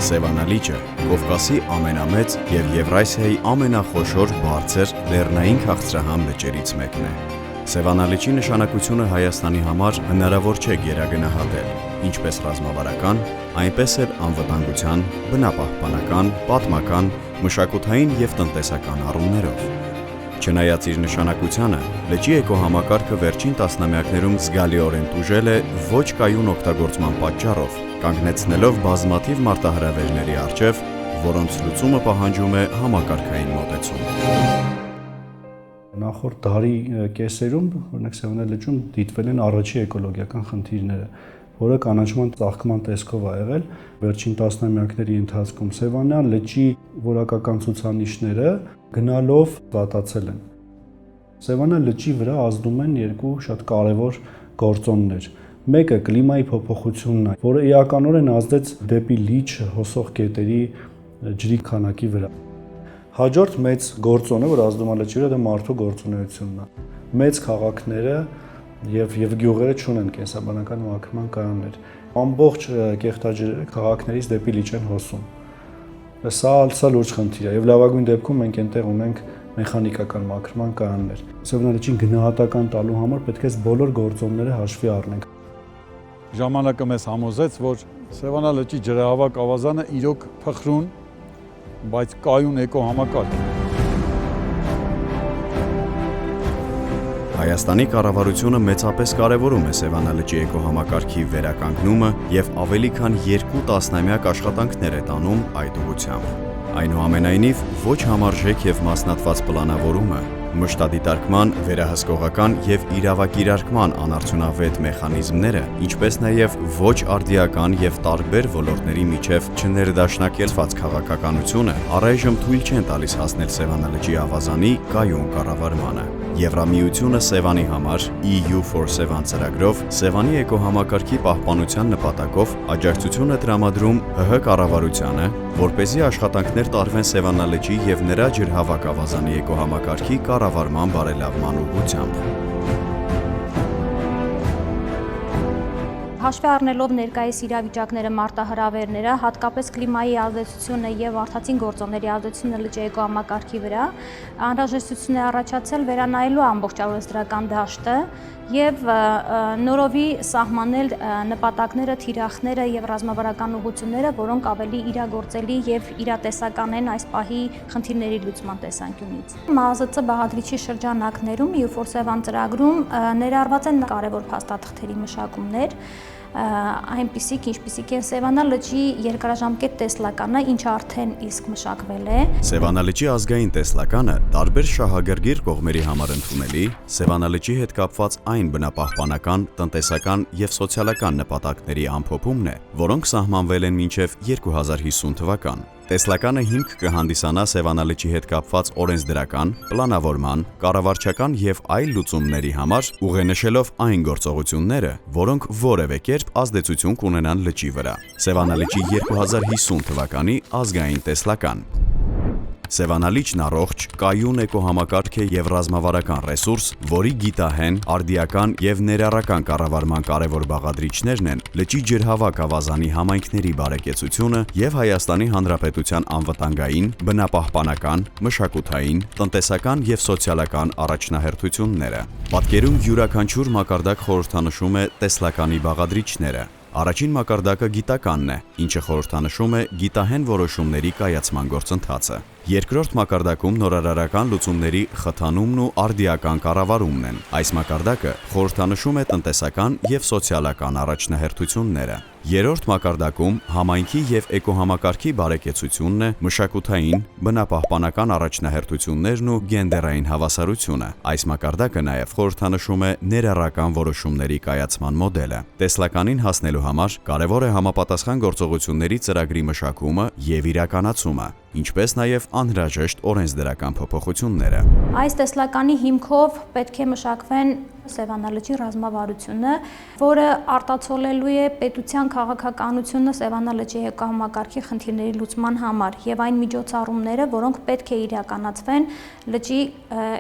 Սևանալիճը Կովկասի ամենամեծ և Եվրասիայի ամենախոշոր բարձր լեռնային քաղցրահամ լճերից մեկն է։ Սևանալիճի նշանակությունը Հայաստանի համար հնարավոր չէ գերագնահատել, ինչպես ռազմավարական, այնպես էլ անվտանգության, բնապահպանական, պատմական, մշակութային և տնտեսական առումներով։ Չնայած իր նշանակությանը, լճի էկոհամակարգը վերջին տասնամյակներում զգալիորեն տուժել է ոչ կայուն օգտագործման պատճառով, կանգնեցնելով բազմաթիվ մարտահրավերների առջև, որոնց լուծումը պահանջում է համակարգային մոտեցում։ Նախորդ դարի կեսերում, օրինակ Սևանա լճում դիտվել են առաջի էկոլոգիական խնդիրները, որը կանաչման ծաղկման տեսքով ա եղել վերջին տասնամյակների ընթացքում։ Սևանա լճի որակական ցուցանիշները գնալով վատացել են։ Սևանա լճի վրա ազդում են երկու շատ կարևոր գործոններ։ Մեկը կլիմայի փոփոխությունն է, որը էականորեն ազդեց դեպի լիճ հոսող գետերի ջրի քանակի վրա։ Հաջորդ մեծ գործոնը, որ ազդում է լճի վրա, դա մարդու գործունեությունն է։ Մեծ քաղաքները եւ գյուղերը չունեն կենսաբանական մաքրման կանոններ։ Ամբողջ կեղտաջրերը քաղաքներից դեպի լիճ են հոսում։ Սա լուրջ խնդիր է եւ լավագույն դեպքում մենք այնտեղ ունենք մեխանիկական մաքրման կանոններ։ Սևանա լճին գնահատական տալու համար պետք է բոլոր գործոնները հաշվի առնենք։ Ժամանակը մեզ համոզեց, որ Սևանա լճի ջրահավաք ավազանը իրոք փխրուն, բայց կայուն էկոհամակարգ է։ Հայաստանի կառավարությունը մեծապես կարևորում է Սևանա լճի էկոհամակարգի վերականգնումը և ավելի քան 2 տասնամյակ աշխատանքներ է տանում այդ ուղղությամբ։ Այնուամենայնիվ, ոչ համարժեք և մասնատված պլանավորումը, մշտադիտարկման, վերահսկողական և իրավակիրարկման անարդյունավետ մեխանիզմները, ինչպես նաև ոչ արդիական և տարբեր ոլորտների միջև չներդաշնակեցված քաղաքականությունը առայժմ թույլ չեն տալիս հասնել Սևանա լճի ավազանի կայուն կառավարմանը։ Եվրամիությունը Սևանի համար EU4Sevan ծրագրով Սևանի էկոհամակարգի պահպանության նպատակով աջակցություն է տրամադրում ՀՀ կառավարությանը, որպեսզի աշխատանքներ տարվեն Սևանա լճի և նրա ջրհավաք ավազանի էկոհամակարգի կառավարման բարելավման ուղղությամբ։ Հաշվի առնելով ներկայիս իրավիճակները, մարտահրավերները, հատկապես կլիմայի ազդեցությունը եւ արդացին գործոնների ազդեցությունը լճի էկոհամակարգի վրա, անհրաժեշտություն է առաջացել վերանայելու ամբողջ արհեստական դաշտը եւ նորովի սահմանել նպատակները, թիրախները եւ ռազմավարական ուղղությունները, որոնք ավելի իրագործելի եւ իրատեսական են այս պահի խնդիրների լուծման տեսանկյունից։ ՄԱԶԾ բաղադրիչի շրջանակներում EU4Sevan ծրագրում ներառված են կարևոր փաստաթղթերի մշակումներ, այնպիսիք, ինչպիսիք են Սևանա լճի երկարաժամկետ տեսլականը, ինչը արդեն իսկ մշակվել է։ Սևանա լճի ազգային տեսլականը տարբեր շահագրգիռ կողմերի համար ընդունելի, Սևանա լճի հետ կապված այն բնապահպանական, տնտեսական և սոցիալական նպատակների ամփոփումն է, որոնք սահմանվել են մինչև 2050 թվական։ Տեսլականը հիմք կհանդիսանա Սևանա լճի հետ կապված օրենսդրական, պլանավորման, կառավարչական և այլ լուծումների համար, ուղենշելով այն գործողությունները, որոնք որևէ կերպ ազդեցություն կունենան լճի վրա։ Սևանա լճի 2050 թվականի ազգային տեսլական։ Սևանա լիճն առողջ, կայուն էկոհամակարգ է և ռազմավարական ռեսուրս, որի գիտահեն, արդիական և ներառական կառավարման կարևոր բաղադրիչներն են լճի ջրհավաք ավազանի համայնքների բարեկեցությունը և Հայաստանի Հանրապետության անվտանգային, բնապահպանական, մշակութային, տնտեսական և սոցիալական առաջնահերթությունները։ Պատկերում յուրաքանչյուր մակարդակ խորհրդանշում է տեսլականի բաղադրիչները։ Առաջին մակարդակը գիտականն է, ինչը խորհրդանշում է գիտահեն որոշումների կայացման գործընթացը։ Երկրորդ մակարդակում նորարարական լուծումների խթանումն ու արդիական կառավարումն են։ Այս մակարդակը խորհրդանշում է տնտեսական և սոցիալական առաջնահերթությունները։ Երրորդ մակարդակում համայնքի և էկոհամակարգի բարեկեցությունն է, մշակութային, բնապահպանական առաջնահերթություններն ու գենդերային հավասարությունը։ Այս մակարդակը նաև խորհրդանշում է ներառական որոշումների կայացման մոդելը։ Տեսլականին հասնելու համար կարևոր է համապատասխան գործողությունների ծրագրի մշակումը և իրականացումը, ինչպես նաև անհրաժեշտ օրենսդրական փոփոխությունները։ Այս տեսլականի հիմքով պետք է մշակվեն Սևանա լճի ռազմավարությունը, որը արտացոլելու է պետության քաղաքականությունը Սևանա լճի էկոհամակարգի խնդիրների լուծման համար եւ այն միջոցառումները, որոնք պետք է իրականացվեն լճի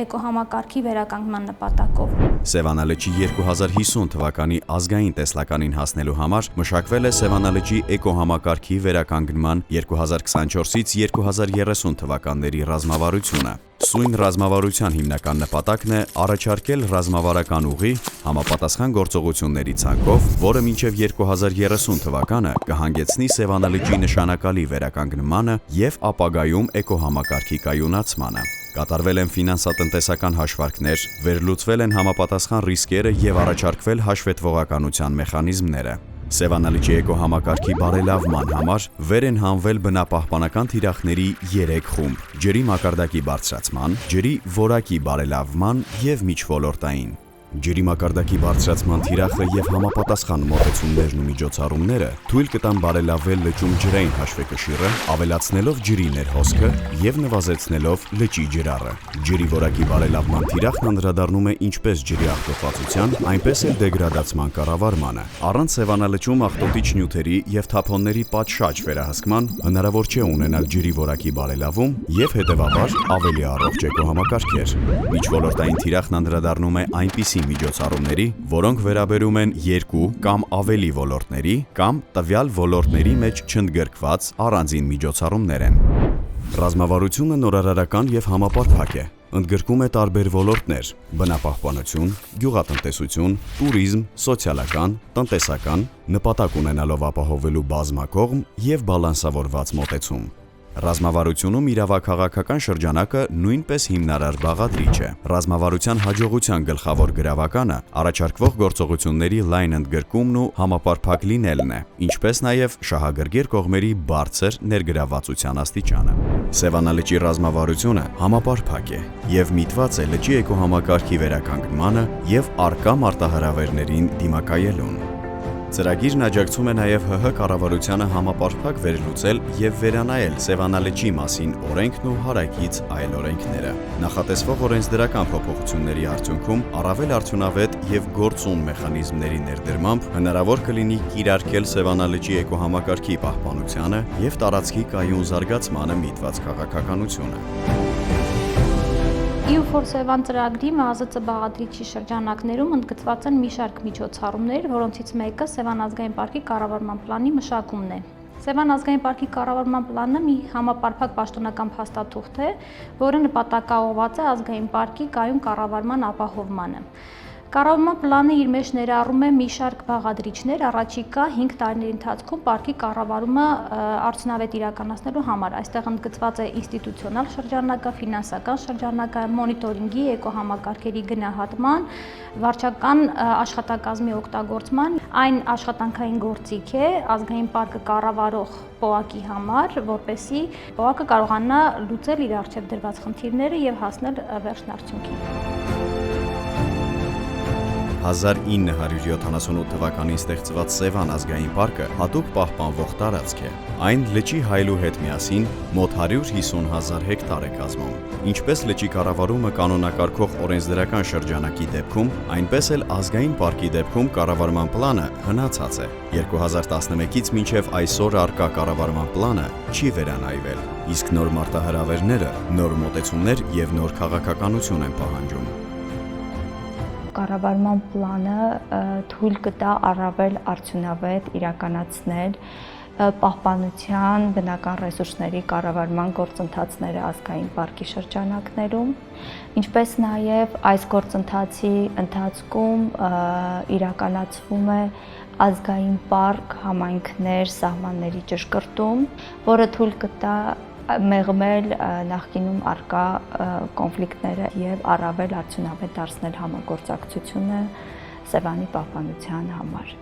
էկոհամակարգի վերականգնման նպատակով։ Սևանա լճի 2050 թվականի ազգային տեսլականին հասնելու համար մշակվել է Սևանա լճի էկոհամակարգի վերականգնման 2024-ից 2030 թվականների ռազմավարությունը։ Սույն ռազմավարության հիմնական նպատակն է առաջարկել ռազմավարական ուղի համապատասխան գործողությունների ցանկով, որը մինչև 2030 թվականը կհանգեցնի Սևանա լճի նշանակալի վերականգնմանը եւ ապագայում էկոհամակարգի կայունացմանը։ Կատարվել են ֆինանսատնտեսական հաշվարկներ, վերլուծվել են համապատասխան ռիսկերը եւ առաջարկվել հաշվետվողականության մեխանիզմները։ Սևանա լճի էկոհամակարգի բարելավման համար վեր են հանվել բնապահպանական թիրախների 3 խումբ՝ ջրի մակարդակի բարձրացման, ջրի որակի բարելավման եւ միջոլորտային։ Ջրի մակարդակի բարձրացման թիրախը եւ համապատասխան մոտեցումներն ու միջոցառումները թույլ կտան բարելավել լճում ջրային հաշվեկշիռը, ավելացնելով ջրի ներհոսքը եւ նվազեցնելով լճի ջրառը։ Ջրի որակի բարելավման թիրախն անդրադառնում է ինչպես ջրի աղտոտվածության, այնպես էլ դեգրադացման կառավարմանը։ Առանց Սևանա լճում աղտոտիչ նյութերի եւ թափոնների պատշաճ վերահսկման հնարավոր չէ ունենալ ջրի որակի բարելավում եւ հետեւաբար ավելի առողջ էկոհամակարգեր։ Միջոլորտային թիրախն անդրադառնում է այնպիսի միջոցառումների, որոնք վերաբերում են 2 կամ ավելի ոլորտների կամ տվյալ ոլորտների մեջ չընդգրկված առանձին միջոցառումներ են։ Ռազմավարությունը նորարարական եւ համապարփակ է։ Ընդգրկում է տարբեր ոլորտներ՝ բնապահպանություն, գյուղատնտեսություն, տուրիզմ, սոցիալական, տնտեսական, նպատակ ունենալով ապահովելու բազմակողմ եւ բալանսավորված մոտեցում։ Ռազմավարությունում իրավաքաղաքական շրջանակը նույնպես հիմնարար բաղադրիչ է։ Ռազմավարության հաջողության գլխավոր գրավականը առաջարկվող գործողությունների լայն ընդգրկումն ու համապարփակ լինելն է, ինչպես նաև շահագրգիռ կողմերի բարձր ներգրավվածության աստիճանը։ Սևանա լճի ռազմավարությունը համապարփակ է եւ միտված է լճի էկոհամակարգի վերականգնմանը եւ առկա մարտահրավերներին դիմակայելուն։ Ծրագիրն աջակցում է նաև ՀՀ կառավարությանը համապարփակ վերլուծել եւ վերանայել Սևանա լճի մասին օրենքն ու հարակից այլ օրենքները։ Նախատեսվող օրենսդրական փոփոխությունների արդյունքում առավել արդյունավետ եւ գործուն մեխանիզմների ներդրմամբ հնարավոր կլինի կիրարկել Սևանա լճի էկոհամակարգի պահպանությանը եւ տարածքի կայուն զարգացմանը միտված քաղաքականությունը։ EU4 Սևան ծրագրի ՄԱԶԾ բաղադրիչի շրջանակներում ընդգծված են մի շարք միջոցառումներ, որոնցից մեկը Սևան ազգային պարկի կառավարման պլանի մշակումն է։ Սևան ազգային պարկի կառավարման պլանը մի համապարփակ պաշտոնական փաստաթուղթ է, որը նպատակաուղղված է ազգային պարկի կայուն կառավարման ապահովմանը։ Կառավարման պլանը իր մեջ ներառում է մի շարք բաղադրիչներ առաջիկա 5 տարիների ընթացքում պարկի կառավարումը արդյունավետ իրականացնելու համար։ Այստեղ ընդգծված է ինստիտուցիոնալ շրջանակը, ֆինանսական շրջանակը, մոնիտորինգի, էկոհամակարգերի գնահատման, վարչական աշխատակազմի օգտագործման, այն աշխատանքային գործիք է ազգային պարկը կառավարող ՊՕԱԿ-ի համար, որպեսզի ՊՕԱԿ-ը կարողանա լուծել իր առջև դրված խնդիրները եւ հասնել վերջնարդյունքին։ 1978 թվականին ստեղծված Սևան ազգային պարկը հատուկ պահպանվող տարածք է։ Այն լճի հայլու հետ միասին մոտ 150,000 հեկտար է կազմում։ Ինչպես լճի կառավարումը կանոնակարգող օրենսդրական շրջանակի դեպքում, այնպես էլ ազգային պարկի դեպքում կառավարման պլանը հնացած է։ 2011-ից մինչև այսօր առկա կառավարման պլանը չի վերանայվել, իսկ նոր մարտահրավերները, նոր մոտեցումներ եւ նոր քաղաքականություն են պահանջում։ Կառավարման պլանը թույլ կտա առավել արդյունավետ իրականացնել պահպանության բնական ռեսուրսների կառավարման գործընթացները ազգային պարկի շրջանակներում, ինչպես նաև այս գործընթացի ընթացքում իրականացվում է ազգային պարկ համայնքներ սահմանների ճշգրտում, որը թույլ կտա մեղմել նախկինում առկա կոնֆլիկտները եւ առավել արդյունավետ դարձնել համագործակցությունը Սևանի պահպանության համար։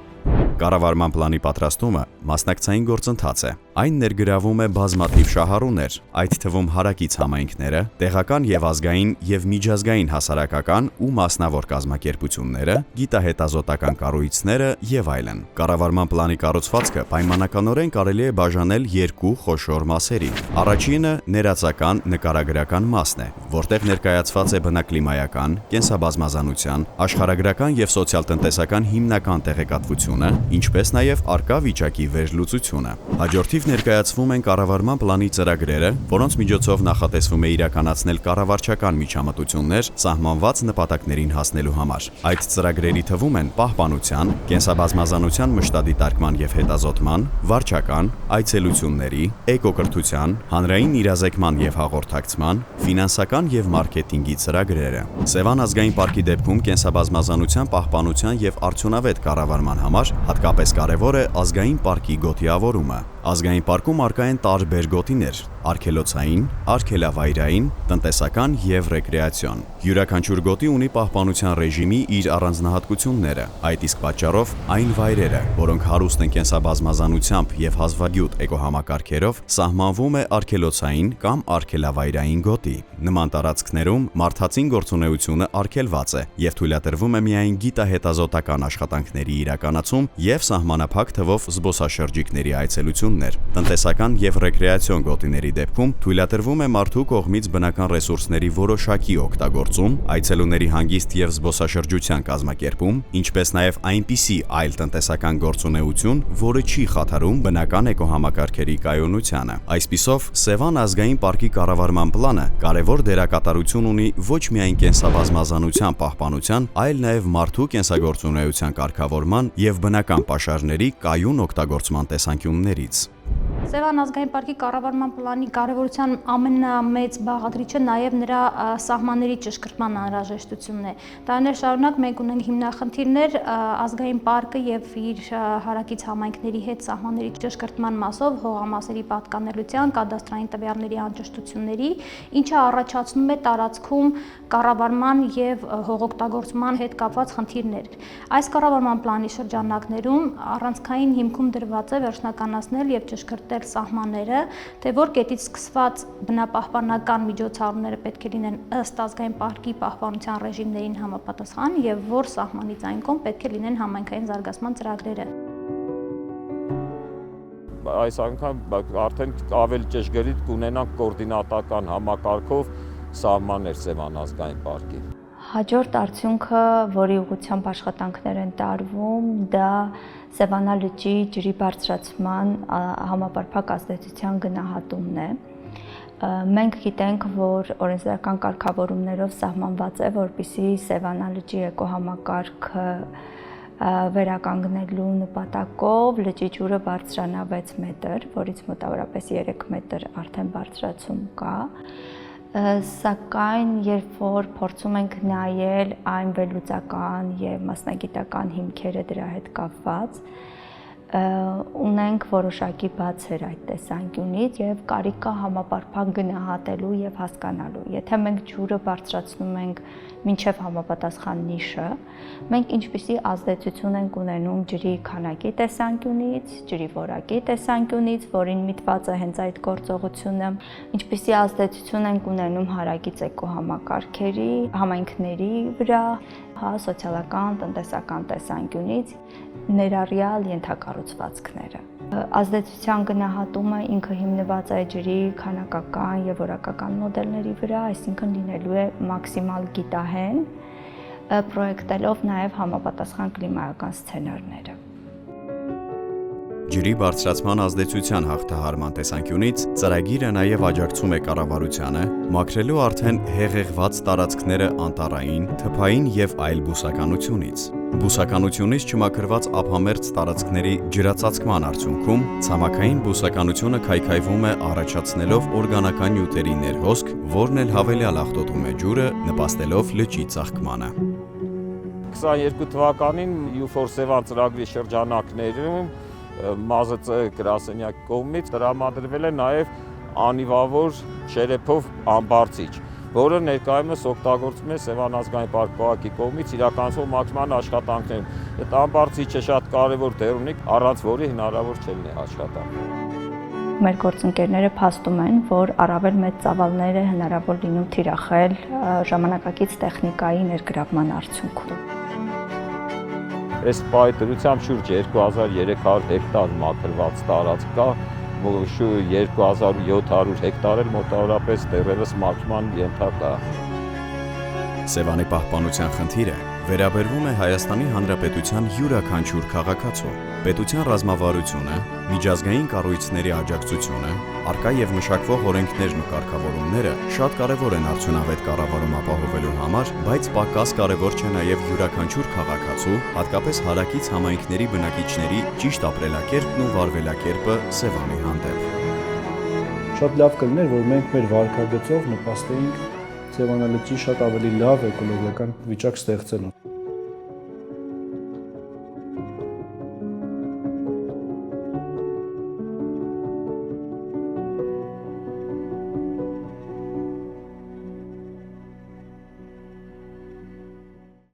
Կառավարման պլանի պատրաստումը մասնակցային գործընթաց է։ Այն ներգրավում է բազմաթիվ շահառուներ, այդ թվում հարակից համայնքները, տեղական եւ ազգային եւ միջազգային հասարակական ու մասնավոր կազմակերպությունները, գիտահետազոտական կառույցները եւ այլն։ Կառավարման պլանի կառուցվածքը պայմանականորեն կարելի է բաժանել երկու խոշոր մասերի։ Առաջինը ներածական նկարագրական մասն է, որտեղ ներկայացված է բնակլիմայական, կենսաբազմազանության, աշխարհագրական եւ սոցիալ-տնտեսական հիմնական տեղեկատվությունը, ինչպես նաեւ արկա վիճակի վերլուծությունը։ Հաջորդիվ ներկայացվում են կառավարման պլանի ծրագրերը, որոնց միջոցով նախատեսվում է իրականացնել կառավարչական միջամտություններ սահմանված նպատակներին հասնելու համար։ Այդ ծրագրերի թվում են պահպանության, կենսաբազմազանության մշտադիտարկման եւ հետազոտման, վարչական, այցելությունների, էկոկրթության, հանրային իրազեկման եւ հաղորդակցման, ֆինանսական եւ մարքեթինգի ծրագրերը։ Սևան ազգային պարկի դեպքում կենսաբազմազանության պահպանության եւ արդյունավետ կառավարման համար հատկապես կարեւոր է ազգային պարկի գոտիավորումը։ Ազգային պարկում արկա են տարբեր գոտիներ՝ արգելոցային, արգելավայրային, տնտեսական եւ ռեկրեացիոն։ Յուրաքանչյուր գոտի ունի պահպանության ռեժիմի իր առանձնահատկությունները, այդ իսկ պատճառով այն վայրերը, որոնք հարուստ են կենսաբազմազանությամբ եւ հազվագյուտ էկոհամակարգերով, սահմանվում է արգելոցային կամ արգելավայրային գոտի։ Նման տարածքներում մարդածին գործունեությունը արգելված է եւ թույլատրվում է միայն գիտահետազոտական աշխատանքների իրականացում եւ սահմանափակ թվով զբոսաշրջիկների այցելություն։ Տնտեսական եւ ռեկրեացիոն գոտիների դեպքում թույլատրվում է մարդու կողմից բնական ռեսուրսների որոշակի օգտագործում, այցելուների հանգիստ եւ զբոսաշրջության կազմակերպում, ինչպես նաեւ այնպիսի այլ տնտեսական գործունեություն, որը չի խաթարում բնական էկոհամակարգերի կայունությանը։ Այսպիսով, Սևան ազգային պարկի կառավարման պլանը կարևոր դերակատարություն ունի ոչ միայն կենսաբազմազանության պահպանության, այլ նաեւ մարդու կենսագործունեության կարգավորման եւ բնական պաշարների կայուն օգտագործման տեսանկյուններից։ Սևան ազգային պարկի կառավարման պլանի կարևորության ամենամեծ բաղադրիչը նաև նրա սահմանների ճշգրտման անհրաժեշտությունն է։ Տարիներ շարունակ մենք ունենք հիմնախնդիրներ ազգային պարկը եւ իր հարակից համայնքների հետ սահմանների ճշգրտման մասով հողամասերի պատկանելության, կադաստրային տվյալների անճշտությունների, ինչը առաջացնում է տարածքում կառավարման եւ հողօգտագործման հետ կապված խնդիրներ։ Այս կառավարման պլանի շրջանակներում առանցքային հիմքում դրված է վերջնականացնել եւ ճշգրտել սահմանները, թե որ կետից սկսված բնապահպանական միջոցառումները պետք է լինեն ըստ ազգային պարկի պահպանության ռեժիմներին համապատասխան եւ որ սահմանից այն կողմ պետք է լինեն համայնքային զարգացման ծրագրերը։ Այս անգամ արդեն ավելի ճշգրիտ կունենանք կոորդինատական համակարգով սահմաններ Սևան ազգային պարկի։ Հաջորդ արդյունքը, որի ուղղությամբ աշխատանքներ են տարվում, դա Սևանա լճի ջրի բարձրացման համապարփակ ազդեցության գնահատումն է։ Մենք գիտենք, որ օրենսդրական կարգավորումներով սահմանված է, որպեսզի Սևանա լճի էկոհամակարգը վերականգնելու նպատակով լճի ջուրը բարձրանա 6 մետր, որից մոտավորապես 3 մետր արդեն բարձրացում կա։ Սակայն երբ որ փորձում ենք նայել այն վերլուծական եւ մասնագիտական հիմքերը դրա հետ կապված, ունենք որոշակի բացեր այդ տեսանկյունից եւ կարիք կա համապարփակ գնահատելու եւ հասկանալու։ Եթե մենք ջուրը բարձրացնում ենք մինչև համապատասխան նիշը, մենք ինչպիսի ազդեցություն ենք ունենում ջրի քանակի տեսանկյունից, ջրի որակի տեսանկյունից, որին միտված է հենց այդ գործողությունը, ինչպիսի ազդեցություն ենք ունենում հարակից էկոհամակարգերի, համայնքների վրա, սոցիալական, տնտեսական տեսանկյունից, ներառյալ ենթակառուցվածքները։ Ազդեցության գնահատումը ինքը հիմնված է ջրի քանակական եւ որակական մոդելների վրա, այսինքն լինելու է մաքսիմալ գիտահեն, պրոյեկտելով նաեւ համապատասխան կլիմայական սցենարները։ Ջրի բարձրացման ազդեցության հաղթահարման տեսանկյունից ծրագիրը նաև աջակցում է կառավարությանը մաքրելու արդեն հեղեղված տարածքները անտառային, թփային եւ այլ բուսականությունից։ Բուսականությունից չմաքրված ափամերձ տարածքների ջրածածկման արդյունքում ցամաքային բուսականությունը քայքայվում է առաջացնելով օրգանական նյութերի ներհոսք, որն էլ հավելյալ աղտոտում է ջուրը, նպաստելով լճի ծաղկմանը։ 22 թվականին U4 Սևան ծրագրի շրջանակներում ՄԱԶԾ գրասենյակի կողմից տրամադրվել է նաև անիվավոր շերեփով ամբարձիչ, որը ներկայումս օգտագործվում է Սևան ազգային պարկի կողմից իրականացվող մաքրման աշխատանքներում։ Այդ ամբարձիչը շատ կարևոր դեր ունի, առանց որի հնարավոր չէ լինի աշխատանք։ մեր գործընկերները փաստում են, որ առավել մեծ ծավալներ է հնարավոր լինում թիրախել ժամանակակից տեխնիկայի ներգրավման արդյունքում։ Այս պայթրությամբ շուրջ 2300 հեկտար մաքրված տարածք կա, 2700 հեկտար էլ մոտավորապես դեռևս մաքրման ենթակա։ Սևանի պահպանության խնդիրը վերաբերվում է Հայաստանի Հանրապետության յուրաքանչյուր քաղաքացու։ Պետության ռազմավարությունը, միջազգային կառույցների աջակցությունը, առկա եւ մշակվող օրենքներն ու կարգավորումները շատ կարեւոր են արդյունավետ կառավարում ապահովելու համար, բայց պակաս կարեւոր չէ նաեւ յուրաքանչյուր քաղաքացու, հատկապես հարակից համայնքների բնակիչների ճիշտ ապրելակերպն ու վարվելակերպը Սևանի հանդեպ։ Շատ լավ կլիներ, որ մենք մեր վարքագծով նպաստեինք Սևանա լճի շատ ավելի լավ էկոլոգիական վիճակ ստեղծելու։